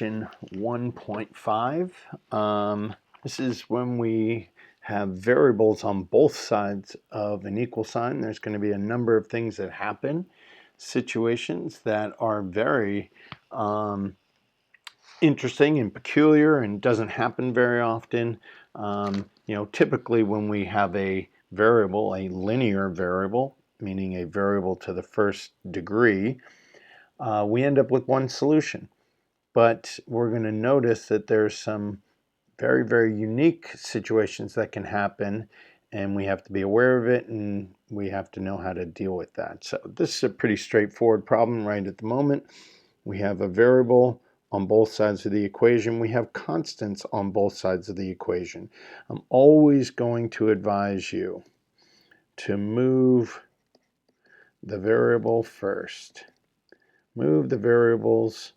1.5. This is when we have variables on both sides of an equal sign. There's going to be a number of things that happen, situations that are very interesting and peculiar and doesn't happen very often. Typically when we have a variable, a linear variable, meaning a variable to the first degree, we end up with one solution. But we're going to notice that there's some very, very unique situations that can happen, and we have to be aware of it, and we have to know how to deal with that. So this is a pretty straightforward problem right at the moment. We have a variable on both sides of the equation. We have constants on both sides of the equation. I'm always going to advise you to move the variable first. Move the variables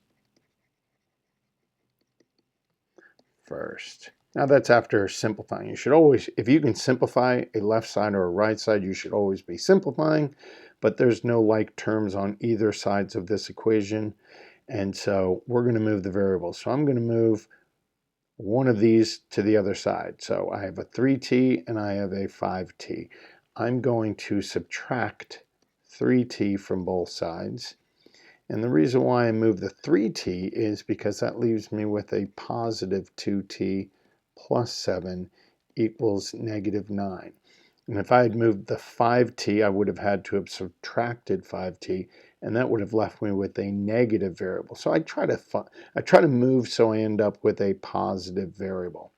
first. Now that's after simplifying. You should always, if you can simplify a left side or a right side, you should always be simplifying, but there's no like terms on either sides of this equation. And so we're going to move the variables. So I'm going to move one of these to the other side. So I have a 3t and I have a 5t. I'm going to subtract 3t from both sides. And the reason why I move the 3t is because that leaves me with a positive 2t plus 7 equals negative 9. And if I had moved the 5t, I would have had to have subtracted 5t, and that would have left me with a negative variable. So I try to move so I end up with a positive variable.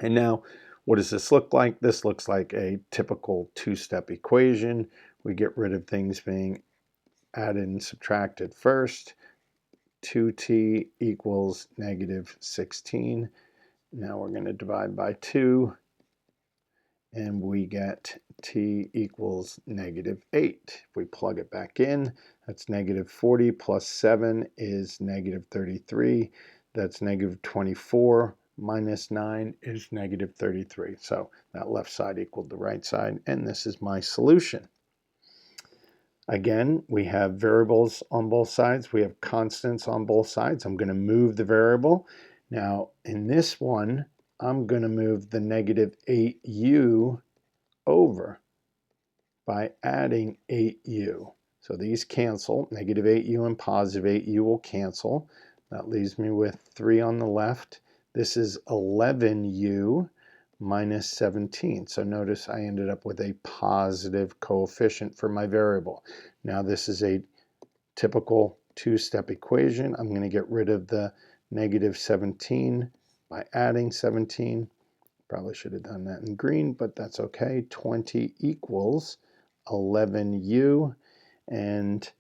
And now, what does this look like? This looks like a typical two-step equation. We get rid of things being added and subtracted first. 2t equals negative 16. Now we're going to divide by 2, and we get t equals negative 8. If we plug it back in, that's negative 40 plus 7 is negative 33. That's negative 24 minus 9 is negative 33. So that left side equaled the right side, and this is my solution. Again, we have variables on both sides. We have constants on both sides. I'm going to move the variable. Now, in this one, I'm going to move the negative 8u over by adding 8u. So these cancel. Negative 8u and positive 8u will cancel. That leaves me with 3 on the left. This is 11u minus 17. So notice I ended up with a positive coefficient for my variable. Now this is a typical two-step equation. I'm going to get rid of the negative 17 by adding 17. Probably should have done that in green, but that's okay. 20 equals 11u, and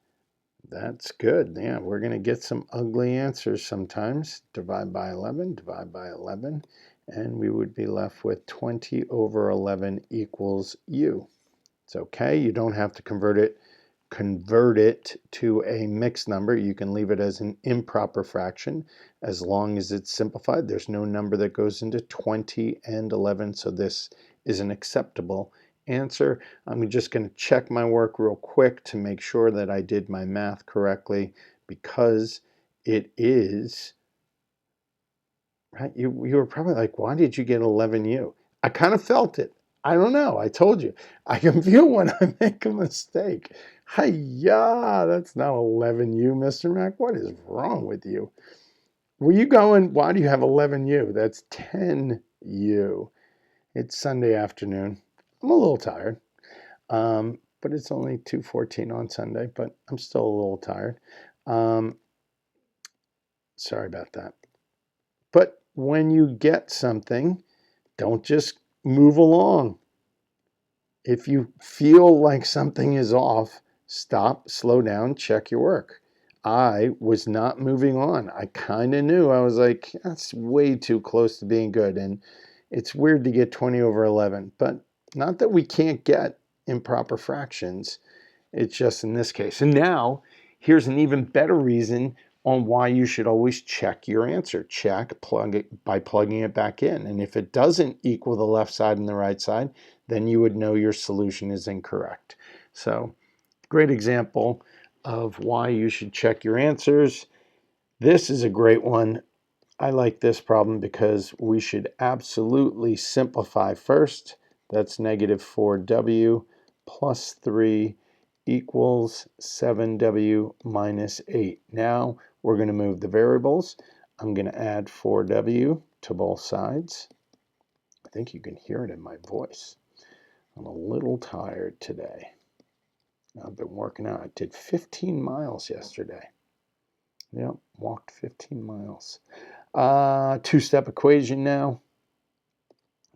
that's good. Yeah, we're going to get some ugly answers sometimes. Divide by 11, divide by 11. And we would be left with 20 over 11 equals u. It's okay. You don't have to convert it to a mixed number. You can leave it as an improper fraction as long as it's simplified. There's no number that goes into 20 and 11, so this is an acceptable answer. I'm just going to check my work real quick to make sure that I did my math correctly, because it is right. You were probably like, why did you get 11u? I kind of felt it. I don't know. I told you. I can feel when I make a mistake. Hi-ya, that's not 11u, Mr. Mac. What is wrong with you? Were you going, why do you have 11u? That's 10u. It's Sunday afternoon. I'm a little tired, but it's only 2:14 on Sunday, but I'm still a little tired. Sorry about that. But when you get something, don't just move along. If you feel like something is off, stop, slow down, check your work. I was not moving on. I kind of knew. I was like, that's way too close to being good. And it's weird to get 20 over 11. But not that we can't get improper fractions. It's just in this case. And now, here's an even better reason on why you should always check your answer. Plug it by plugging it back in. And if it doesn't equal the left side and the right side, then you would know your solution is incorrect. So, great example of why you should check your answers. This is a great one. I like this problem because we should absolutely simplify first. That's negative 4w plus 3 equals 7w minus 8. Now we're going to move the variables. I'm going to add 4w to both sides. I think you can hear it in my voice. I'm a little tired today. I've been working out. I did 15 miles yesterday. Yep, walked 15 miles. Two-step equation now.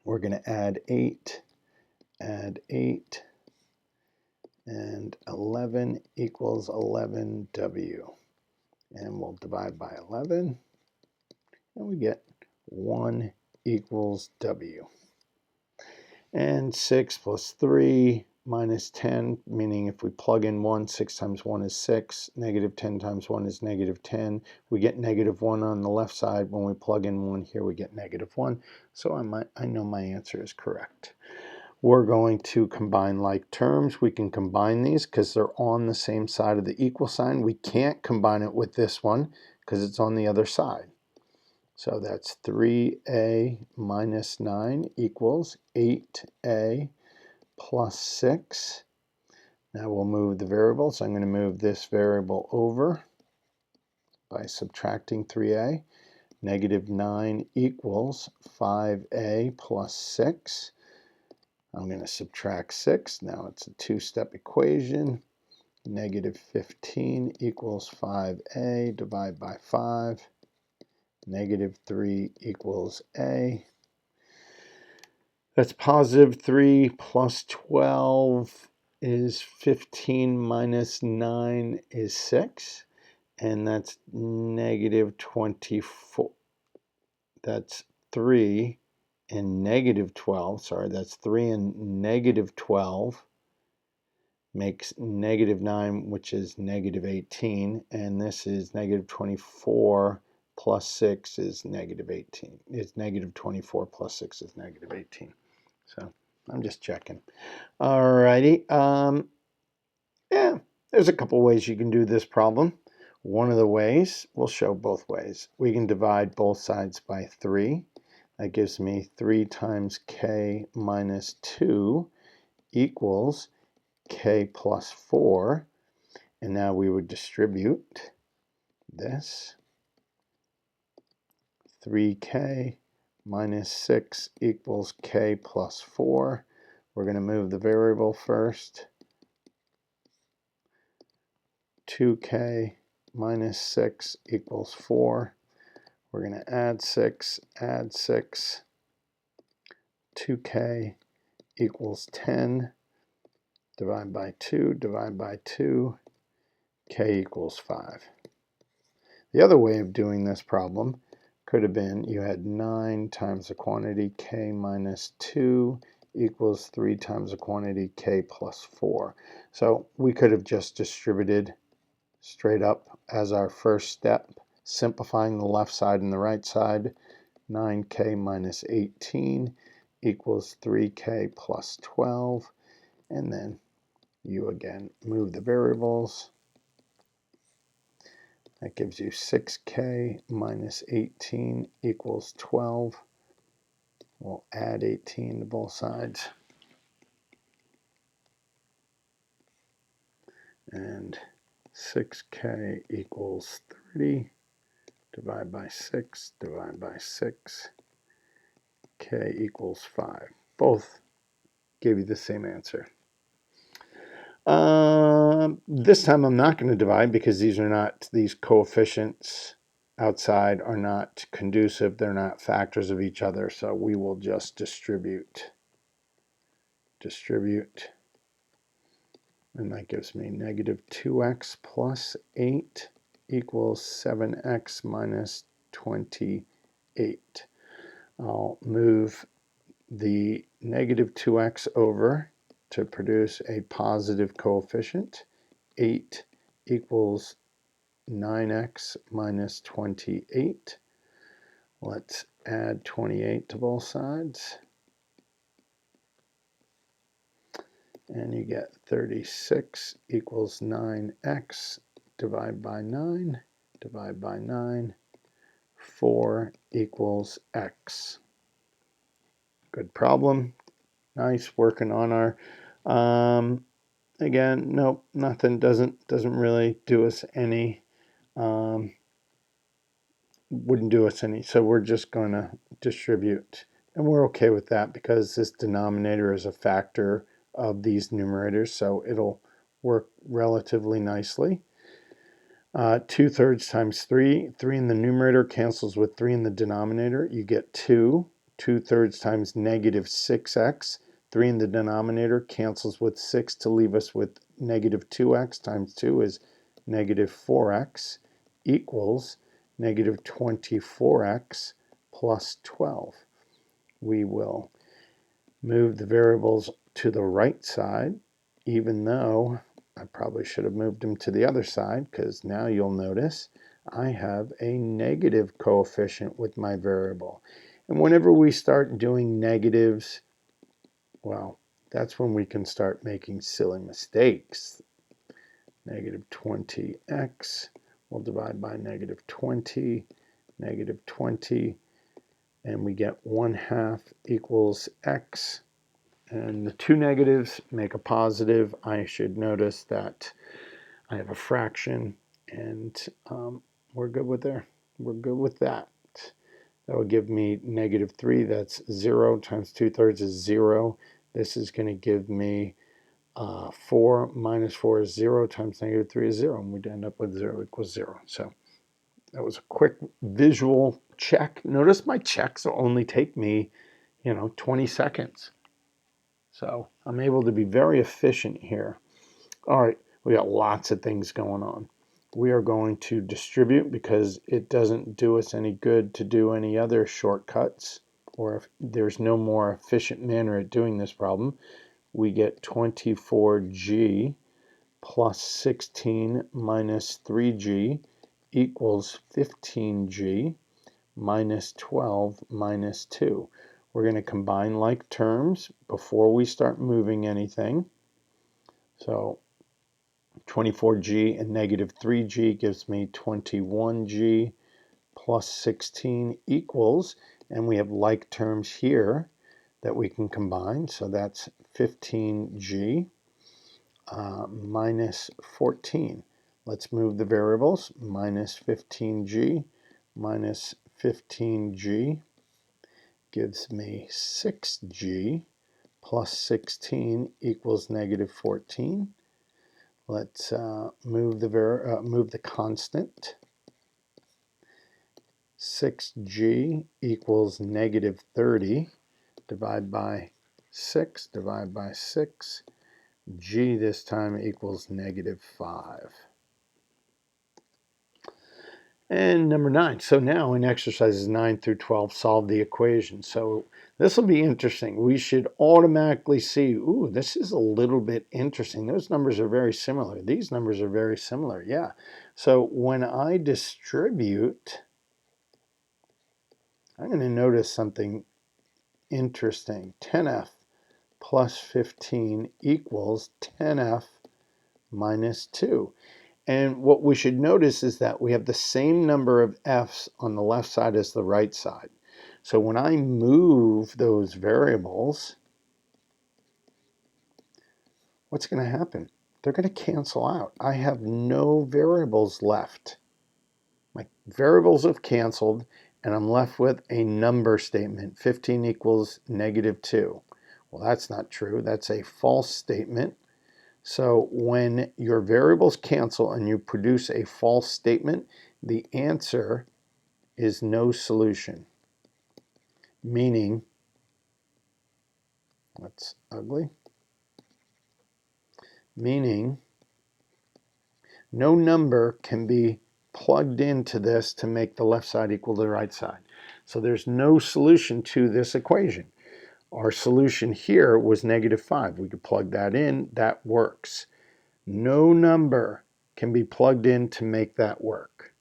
We're going to add 8, and 11 equals 11w. And we'll divide by 11, and we get 1 equals w. And 6 plus 3 minus 10, meaning if we plug in 1, 6 times 1 is 6, negative 10 times 1 is negative 10. We get negative 1 on the left side. When we plug in 1 here, we get negative 1. So I know my answer is correct. We're going to combine like terms. We can combine these because they're on the same side of the equal sign. We can't combine it with this one because it's on the other side. So that's 3a minus 9 equals 8a plus 6. Now we'll move the variables. I'm going to move this variable over by subtracting 3a. Negative 9 equals 5a plus 6. I'm going to subtract 6. Now it's a two-step equation. Negative 15 equals 5a. Divide by 5. Negative 3 equals a. That's positive 3 plus 12 is 15 minus 9 is 6. And that's negative 24. That's 3 and negative 12. Sorry, that's 3 and negative 12 makes negative 9, which is negative 18. And this is negative 24 plus 6 is negative 18. It's negative 24 plus 6 is negative 18. So I'm just checking. Alrighty. Yeah, there's a couple ways you can do this problem. One of the ways, we'll show both ways. We can divide both sides by 3. That gives me 3 times k minus 2 equals k plus 4. And now we would distribute this. 3k minus 6 equals k plus 4. We're going to move the variable first. 2k minus 6 equals 4. We're going to add 6, 2k equals 10, divide by 2, k equals 5. The other way of doing this problem could have been you had 9 times the quantity k minus 2 equals 3 times the quantity k plus 4. So we could have just distributed straight up as our first step, simplifying the left side and the right side. 9k minus 18 equals 3k plus 12. And then you again move the variables. That gives you 6k minus 18 equals 12. We'll add 18 to both sides. And 6k equals 30. Divide by 6, divide by 6. K equals 5. Both give you the same answer. This time I'm not going to divide because these coefficients outside are not conducive. They're not factors of each other. So we will just distribute. And that gives me negative 2x plus 8 equals 7x minus 28. I'll move the negative 2x over to produce a positive coefficient. 8 equals 9x minus 28. Let's add 28 to both sides. And you get 36 equals 9x. Divide by 9. divide by 9, 4 equals x. Good problem. Nice, working on our, again, nope, nothing, doesn't really do us any, wouldn't do us any, so we're just going to distribute. And we're okay with that because this denominator is a factor of these numerators, so it'll work relatively nicely. 2/3 times 3. 3 in the numerator cancels with 3 in the denominator. You get 2. 2/3 times negative 6x. 3 in the denominator cancels with 6 to leave us with negative 2x times 2 is negative 4x equals negative 24x plus 12. We will move the variables to the right side, even though I probably should have moved them to the other side, because now you'll notice I have a negative coefficient with my variable. And whenever we start doing negatives, well, that's when we can start making silly mistakes. Negative 20x, we'll divide by negative 20, negative 20, and we get 1/2 equals x. And the two negatives make a positive. I should notice that I have a fraction, and we're good with there. We're good with that. That would give me negative 3. That's 0 times 2/3 is 0. This is going to give me 4 minus 4 is 0 times negative 3 is 0. And we'd end up with 0 equals 0. So that was a quick visual check. Notice my checks will only take me, 20 seconds. So I'm able to be very efficient here. All right, we got lots of things going on. We are going to distribute because it doesn't do us any good to do any other shortcuts, or if there's no more efficient manner at doing this problem. We get 24g plus 16 minus 3g equals 15g minus 12 minus 2. We're going to combine like terms before we start moving anything. So 24g and negative 3g gives me 21g plus 16 equals, and we have like terms here that we can combine. So that's 15g minus 14. Let's move the variables. Minus 15g minus 15g gives me 6g plus 16 equals negative 14. Let's move the constant. 6g equals negative 30. Divide by 6, divide by 6. G this time equals negative 5. And number 9. So now in exercises 9 through 12, solve the equation. So this will be interesting. We should automatically see, ooh, this is a little bit interesting. Those numbers are very similar. These numbers are very similar, yeah. So when I distribute, I'm going to notice something interesting. 10f plus 15 equals 10f minus 2. And what we should notice is that we have the same number of f's on the left side as the right side. So when I move those variables, what's going to happen? They're going to cancel out. I have no variables left. My variables have canceled, and I'm left with a number statement. 15 equals negative 2. Well, that's not true. That's a false statement. So when your variables cancel and you produce a false statement, the answer is no solution. Meaning, that's ugly, meaning no number can be plugged into this to make the left side equal to the right side. So there's no solution to this equation. Our solution here was negative 5. We could plug that in. That works. No number can be plugged in to make that work.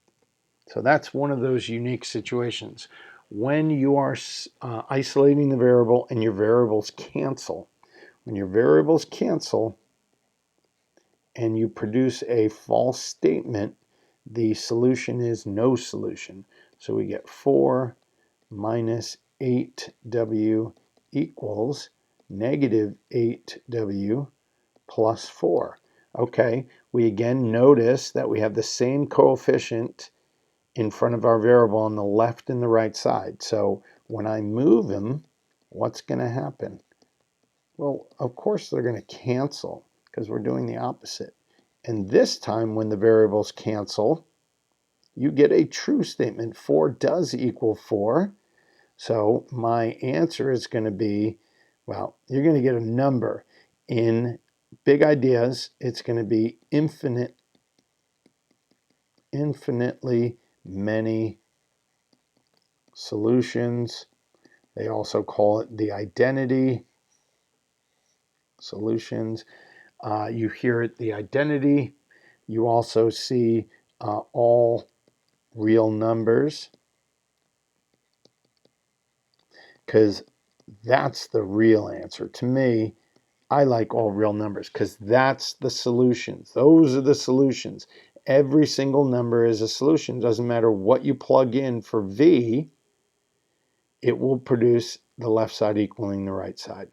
So that's one of those unique situations. When you are isolating the variable and your variables cancel, when your variables cancel and you produce a false statement, the solution is no solution. So we get 4 minus 8w equals negative 8w plus 4. Okay, we again notice that we have the same coefficient in front of our variable on the left and the right side. So when I move them, what's going to happen? Well, of course they're going to cancel because we're doing the opposite. And this time when the variables cancel, you get a true statement. 4 does equal 4. So my answer is going to be, well, you're going to get a number. In big ideas, it's going to be infinitely many solutions. They also call it the identity solutions. You hear it, the identity. You also see all real numbers, because that's the real answer. To me, I like all real numbers because that's the solutions. Those are the solutions. Every single number is a solution. Doesn't matter what you plug in for V, it will produce the left side equaling the right side.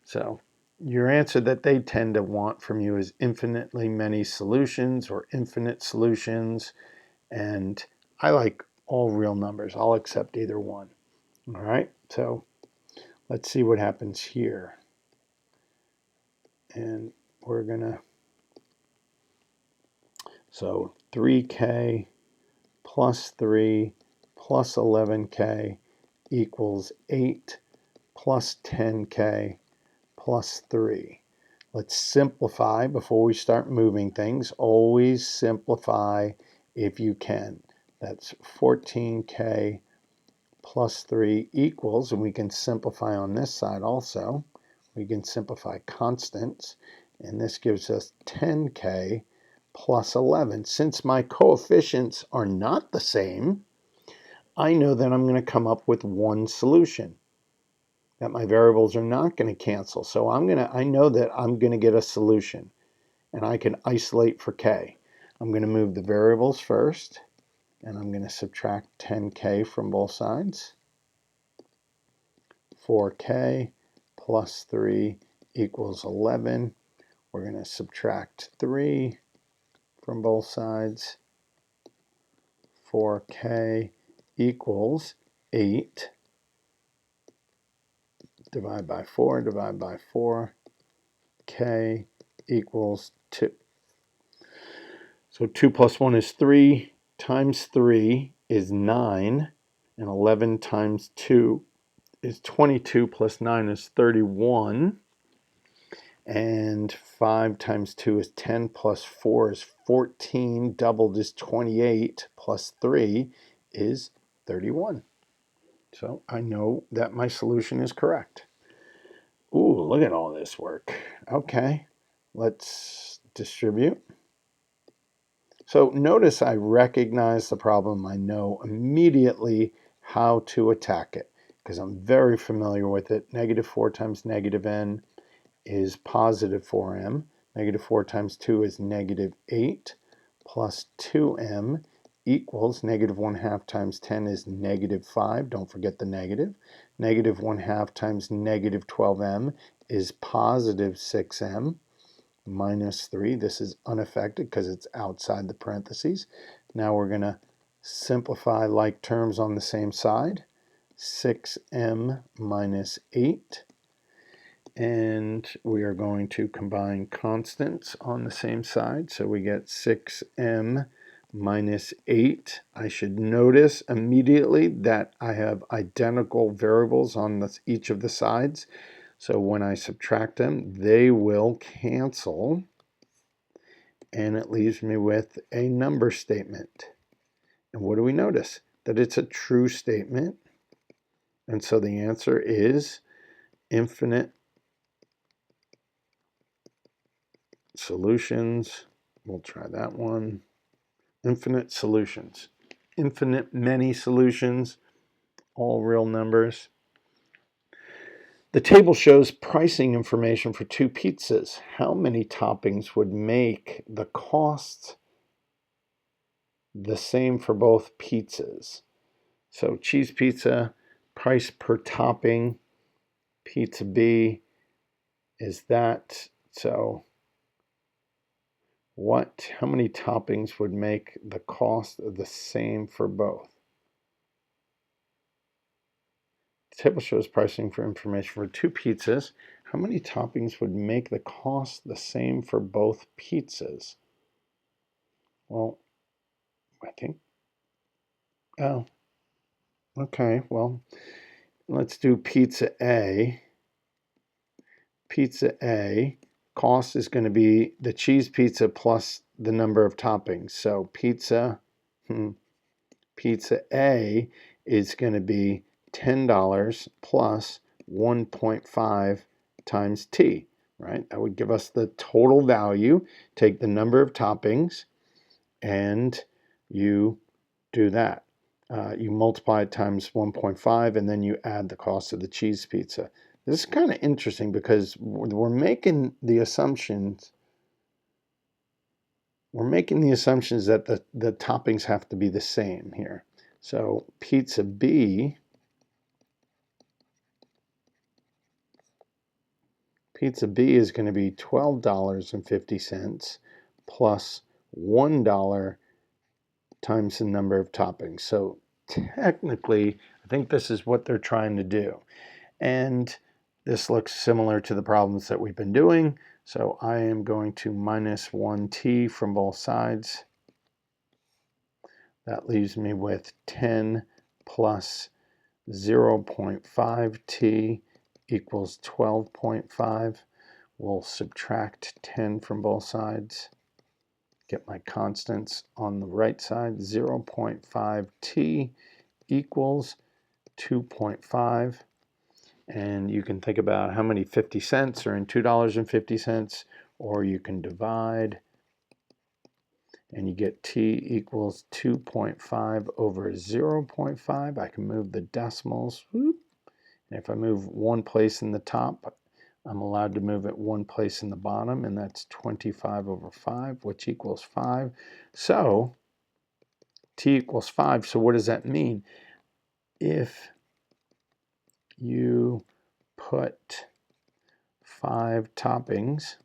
So your answer that they tend to want from you is infinitely many solutions or infinite solutions. And I like all real numbers. I'll accept either one. All right, so let's see what happens here. And we're going to, so 3k plus 3 plus 11k equals 8 plus 10k plus 3. Let's simplify before we start moving things. Always simplify if you can. That's 14k plus 3 equals, and we can simplify on this side also. We can simplify constants, and this gives us 10k plus 11. Since my coefficients are not the same, I know that I'm going to come up with one solution, that my variables are not going to cancel. So I know that I'm going to get a solution, and I can isolate for k. I'm going to move the variables first, and I'm going to subtract 10k from both sides. 4k plus 3 equals 11. We're going to subtract 3 from both sides. 4k equals 8. Divide by 4, divide by 4. K equals 2. So 2 plus 1 is 3, times 3 is 9, and 11 times 2 is 22, plus 9 is 31. And 5 times 2 is 10, plus 4 is 14, doubled is 28, plus 3 is 31. So I know that my solution is correct. Ooh, look at all this work. Okay, let's distribute. So notice I recognize the problem. I know immediately how to attack it because I'm very familiar with it. Negative 4 times negative n is positive 4m. Negative 4 times 2 is negative 8 plus 2m equals negative 1/2 times 10 is negative 5. Don't forget the negative. Negative 1/2 times negative 12m is positive 6m minus 3. This is unaffected because it's outside the parentheses. Now we're going to simplify like terms on the same side. 6m minus 8. And we are going to combine constants on the same side. So we get 6m minus 8. I should notice immediately that I have identical variables on each of the sides. So when I subtract them, they will cancel. And it leaves me with a number statement. And what do we notice? That it's a true statement. And so the answer is infinite solutions. We'll try that one. Infinite solutions. Infinite many solutions, all real numbers. The table shows pricing information for 2 pizzas. How many toppings would make the cost the same for both pizzas. So cheese pizza, price per topping, pizza B is that. So how many toppings would make the cost the same for both? The table shows pricing for information for 2 pizzas. How many toppings would make the cost the same for both pizzas? Well, I think, oh, okay, well, let's do pizza A. Pizza A, cost is going to be the cheese pizza plus the number of toppings. So pizza A is going to be $10 plus 1.5 times T, right? That would give us the total value. Take the number of toppings and you do that. You multiply it times 1.5 and then you add the cost of the cheese pizza. This is kind of interesting because we're making the assumptions that the toppings have to be the same here. So pizza B is going to be $12.50 plus $1 times the number of toppings. So technically, I think this is what they're trying to do. And this looks similar to the problems that we've been doing. So I am going to minus 1t from both sides. That leaves me with 10 plus 0.5t equals 12.5. We'll subtract 10 from both sides. Get my constants on the right side. 0.5t equals 2.5. And you can think about how many 50 cents are in $2.50, or you can divide and you get t equals 2.5 over 0.5. I can move the decimals. And if I move one place in the top, I'm allowed to move it one place in the bottom, and that's 25 over 5, which equals 5. So t equals 5. So what does that mean? If you put 5 toppings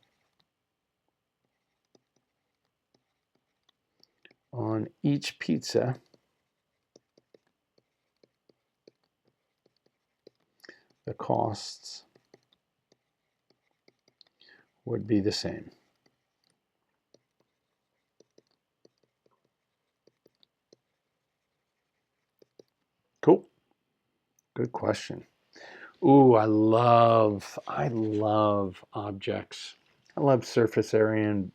on each pizza, the costs would be the same. Cool. Good question. Ooh, I love objects. I love surface area and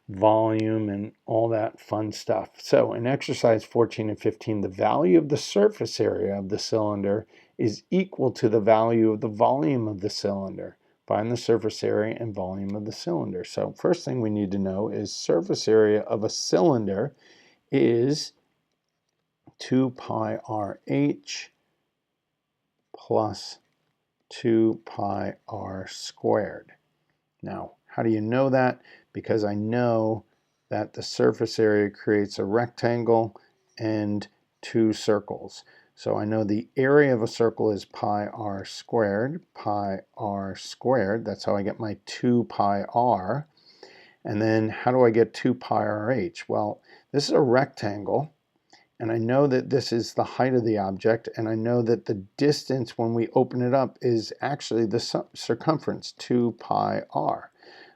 volume and all that fun stuff. So in exercise 14 and 15, the value of the surface area of the cylinder is equal to the value of the volume of the cylinder. Find the surface area and volume of the cylinder. So first thing we need to know is surface area of a cylinder is 2 pi RH plus 2 pi r squared. Now, how do you know that? Because I know that the surface area creates a rectangle and 2 circles. So I know the area of a circle is pi r squared, that's how I get my 2 pi r. And then how do I get 2 pi rh? Well, this is a rectangle, and I know that this is the height of the object, and I know that the distance when we open it up is actually the circumference, 2 pi r.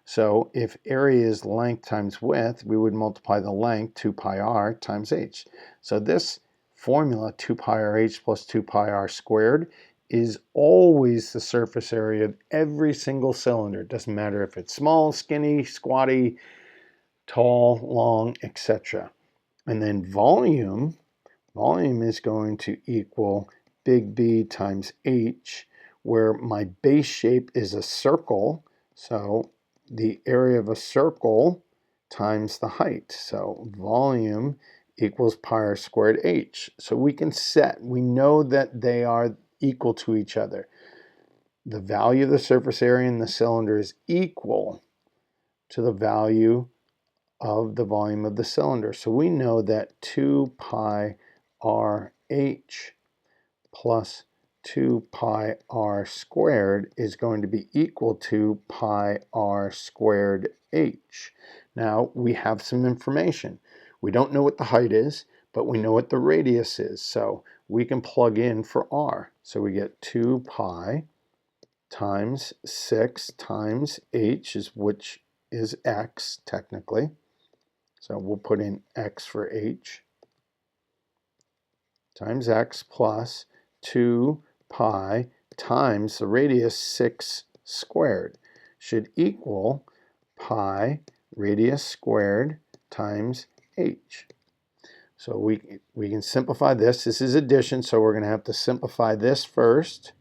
So if area is length times width, we would multiply the length, 2 pi r, times h. So this formula, 2 pi rh plus 2 pi r squared, is always the surface area of every single cylinder. It doesn't matter if it's small, skinny, squatty, tall, long, etc. And then volume is going to equal big B times H, where my base shape is a circle. So the area of a circle times the height. So volume equals pi r squared H. So we know that they are equal to each other. The value of the surface area in the cylinder is equal to the value of the volume of the cylinder. So we know that 2 pi RH plus 2 pi r squared is going to be equal to pi r squared h. Now we have some information. We don't know what the height is, but we know what the radius is. So we can plug in for r. So we get 2 pi times 6 times h, which is x technically. So we'll put in x for h, times x plus 2 pi times the radius 6 squared should equal pi radius squared times h. So we can simplify this. This is addition, so we're going to have to simplify this first,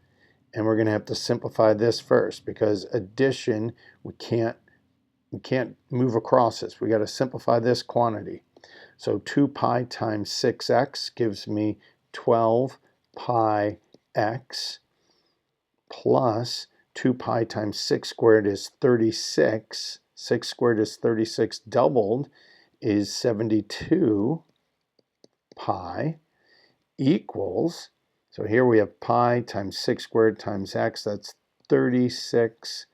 and we're going to have to simplify this first, because addition, we can't move across this. We got to simplify this quantity. So 2 pi times 6x gives me 12 pi x plus 2 pi times 6 squared is 36. 6 squared is 36 doubled is 72 pi equals, so here we have pi times 6 squared times x, that's 36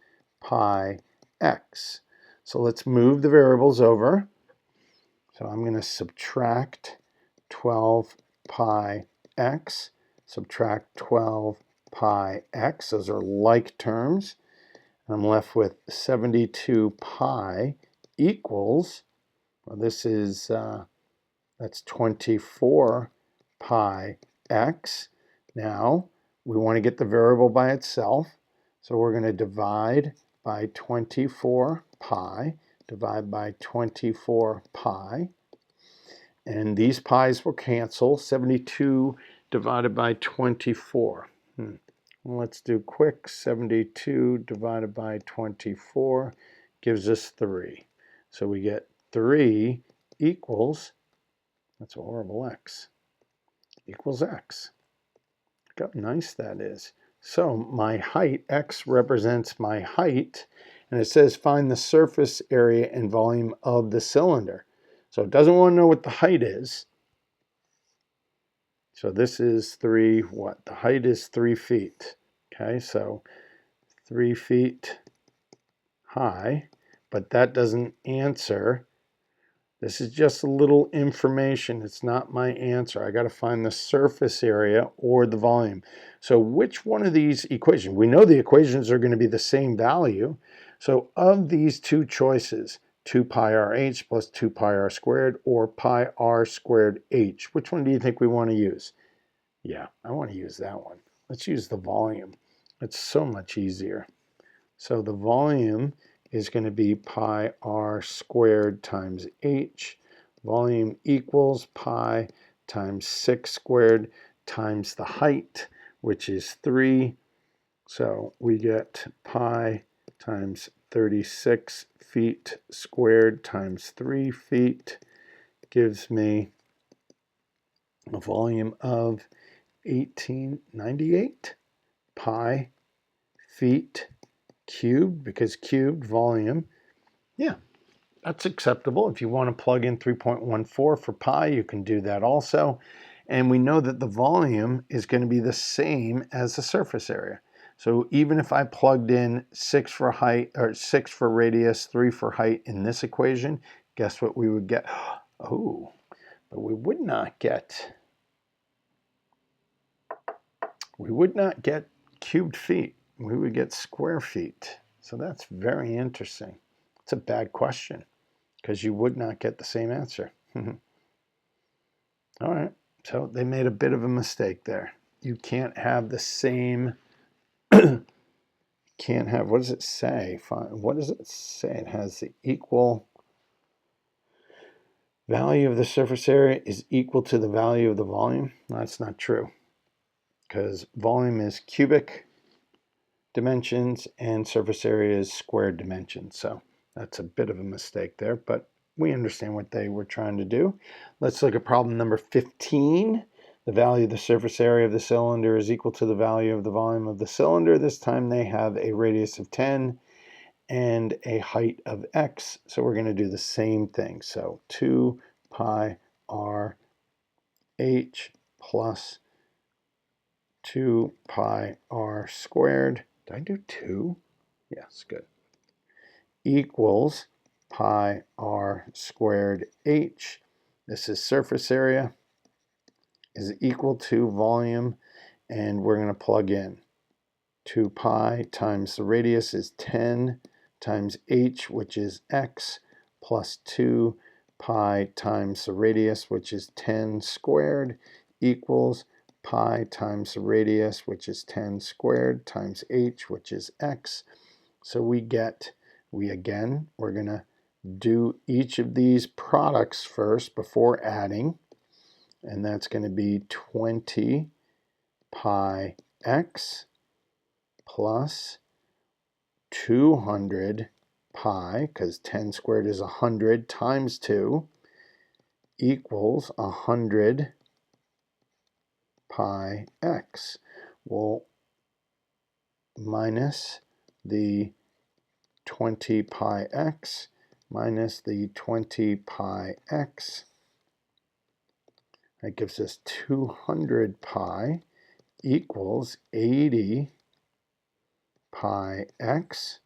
pi x. So let's move the variables over. So I'm going to subtract 12 pi x, subtract 12 pi x. Those are like terms. And I'm left with 72 pi equals, well, this is, that's 24 pi x. Now, we want to get the variable by itself. So we're going to divide by 24 pi. Divide by 24 pi. And these pi's will cancel. 72 divided by 24. Well, let's do quick. 72 divided by 24 gives us 3. So we get 3 equals, that's a horrible x, equals x. Look how nice that is. So my height, x represents my height, and it says find the surface area and volume of the cylinder. So it doesn't want to know what the height is. So this is 3, what? The height is 3 feet. Okay, so 3 feet high, but that doesn't answer. This is just a little information. It's not my answer. I got to find the surface area or the volume. So which one of these equations? We know the equations are going to be the same value. So of these two choices, 2 pi RH plus 2 pi r squared or pi r squared h, which one do you think we want to use? Yeah, I want to use that one. Let's use the volume. It's so much easier. So the volume is going to be pi r squared times h. Volume equals pi times 6 squared times the height, which is 3. So we get pi times 36 feet squared times 3 feet gives me a volume of 1898 pi feet cubed, because cubed volume, yeah, that's acceptable. If you want to plug in 3.14 for pi, you can do that also. And we know that the volume is going to be the same as the surface area. So even if I plugged in 6 for height, or 6 for radius, 3 for height in this equation, guess what we would get? Oh, but we would not get cubed feet. We would get square feet. So that's very interesting. It's a bad question because you would not get the same answer. All right, so they made a bit of a mistake there. You can't have the same, can't have, what does it say? What does it say? It has the equal value of the surface area is equal to the value of the volume. That's not true, because volume is cubic dimensions and surface area is square dimensions. So that's a bit of a mistake there, but we understand what they were trying to do. Let's look at problem number 15. The value of the surface area of the cylinder is equal to the value of the volume of the cylinder. This time they have a radius of 10 and a height of x. So we're going to do the same thing. So 2 pi r h plus 2 pi r squared. Did I do 2? Yes, good. Equals pi r squared h. This is surface area, is equal to volume, and we're going to plug in 2 pi times the radius is 10 times h, which is x, plus 2 pi times the radius, which is 10 squared, equals pi times the radius, which is 10 squared, times h, which is x. So we're going to do each of these products first before adding, and that's going to be 20 pi x plus 200 pi, because 10 squared is 100, times 2 equals 100 pi x. Well, minus the 20 pi x minus the 20 pi x. That gives us 200 pi equals 80 pi x.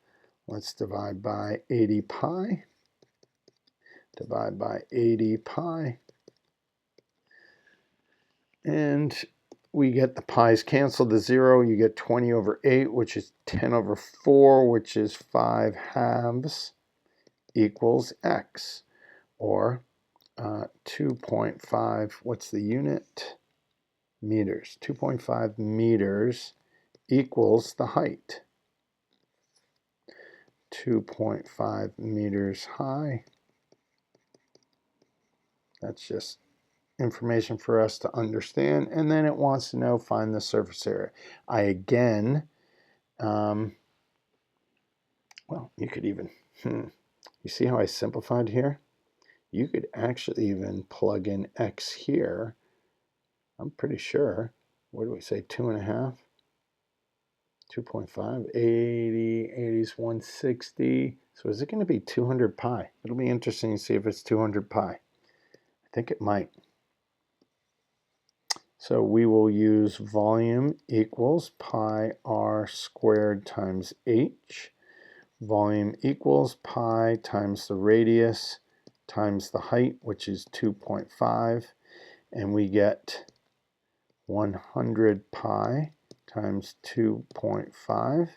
Let's divide by 80 pi. Divide by 80 pi. And we get the pi's canceled to 0. You get 20 over 8, which is 10 over 4, which is 5 halves, equals x. Or 2.5, what's the unit? Meters. 2.5 meters equals the height. 2.5 meters high. That's just information for us to understand. And then it wants to know, find the surface area. Well, you could even, you see how I simplified here? You could actually even plug in x here. I'm pretty sure. What do we say, 2.5? 2.5, 80, 80 is 160. So is it going to be 200 pi? It'll be interesting to see if it's 200 pi. I think it might. So we will use volume equals pi r squared times h. Volume equals pi times the radius times the height, which is 2.5. And we get 100 pi times 2.5.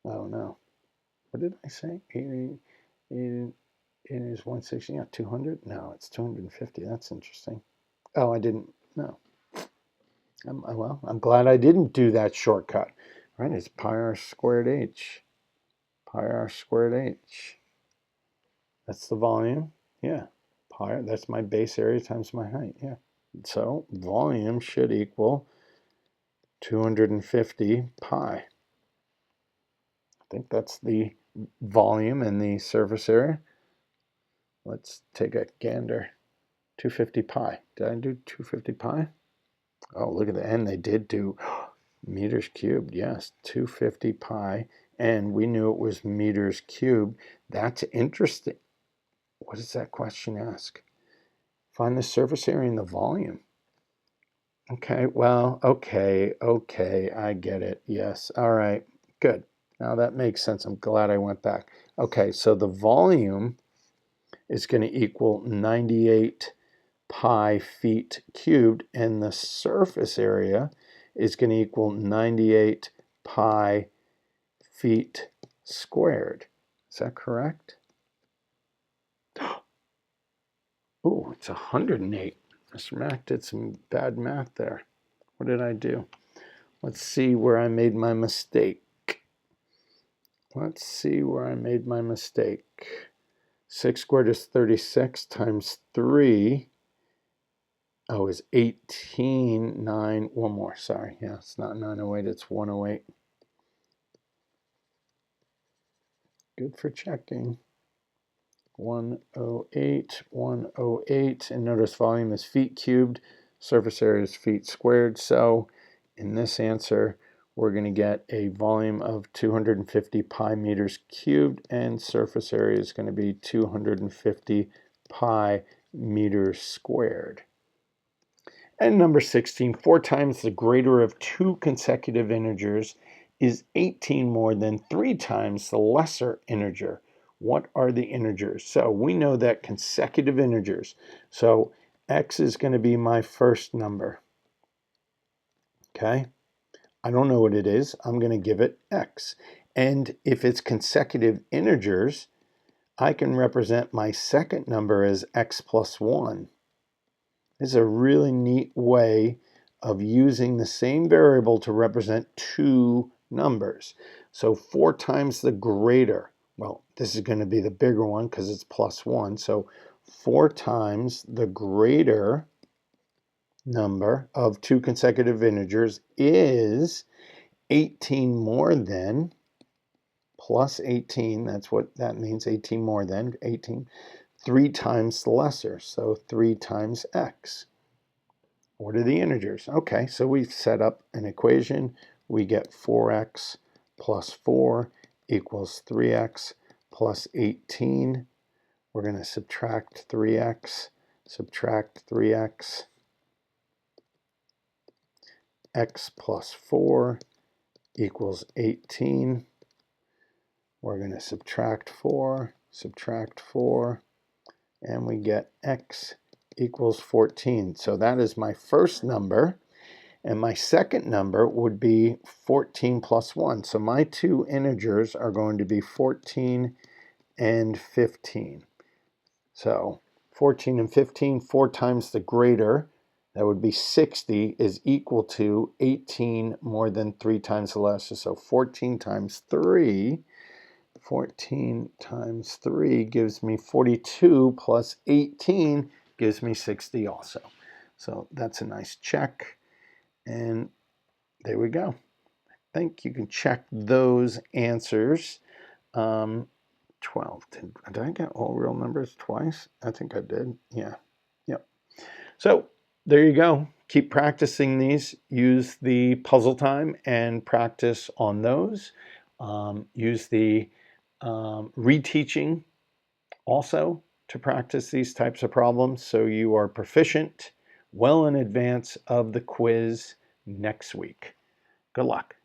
Oh no. What did I say? 80 is 160. Yeah, 200? No, it's 250. That's interesting. Oh, I didn't. No. Well, I'm glad I didn't do that shortcut. Right, it's pi r squared h. Pi r squared h. That's the volume. Yeah. Pi, that's my base area times my height. Yeah. So volume should equal 250 pi. I think that's the volume and the surface area. Let's take a gander. 250 pi. Did I do 250 pi? Oh, look at the end. They did do meters cubed. Yes, 250 pi. And we knew it was meters cubed. That's interesting. What does that question ask? Find the surface area and the volume. Okay, well, okay, I get it. Yes, all right, good. Now that makes sense. I'm glad I went back. Okay, so the volume is going to equal 98 pi feet cubed, and the surface area is going to equal 98 pi feet squared. Is that correct? Oh, it's 108. Mr. Mac did some bad math there. What did I do? Let's see where I made my mistake. Let's see where I made my mistake. 6 squared is 36 times 3. Oh, is 18, 9, one more, sorry. Yeah, it's not 908, it's 108. Good for checking. 108, 108, and notice volume is feet cubed, surface area is feet squared. So in this answer, we're going to get a volume of 250 pi meters cubed, and surface area is going to be 250 pi meters squared. And number 16, 4 times the greater of two consecutive integers is 18 more than 3 times the lesser integer. What are the integers? So we know that consecutive integers. So x is going to be my first number. Okay? I don't know what it is. I'm going to give it x. And if it's consecutive integers, I can represent my second number as x plus 1. This is a really neat way of using the same variable to represent two numbers. So 4 times the greater, well, this is going to be the bigger one because it's plus 1. So 4 times the greater number of two consecutive integers is 18 more than, plus 18, that's what that means, 18 more than, 18, 3 times the lesser, so 3 times x. What are the integers? Okay, so we've set up an equation. We get 4x plus 4 equals 3x plus 18. We're going to subtract 3x, x plus 4 equals 18. We're going to subtract 4, and we get x equals 14. So that is my first number. And my second number would be 14 plus 1. So my two integers are going to be 14 and 15. So 14 and 15, 4 times the greater, that would be 60, is equal to 18 more than 3 times the lesser. So 14 times 3 gives me 42 plus 18 gives me 60 also. So that's a nice check. And there we go. I think you can check those answers. 12. Did I get all real numbers twice? I think I did. Yeah. Yep. So there you go. Keep practicing these. Use the puzzle time and practice on those. Use the reteaching also to practice these types of problems so you are proficient well in advance of the quiz next week. Good luck.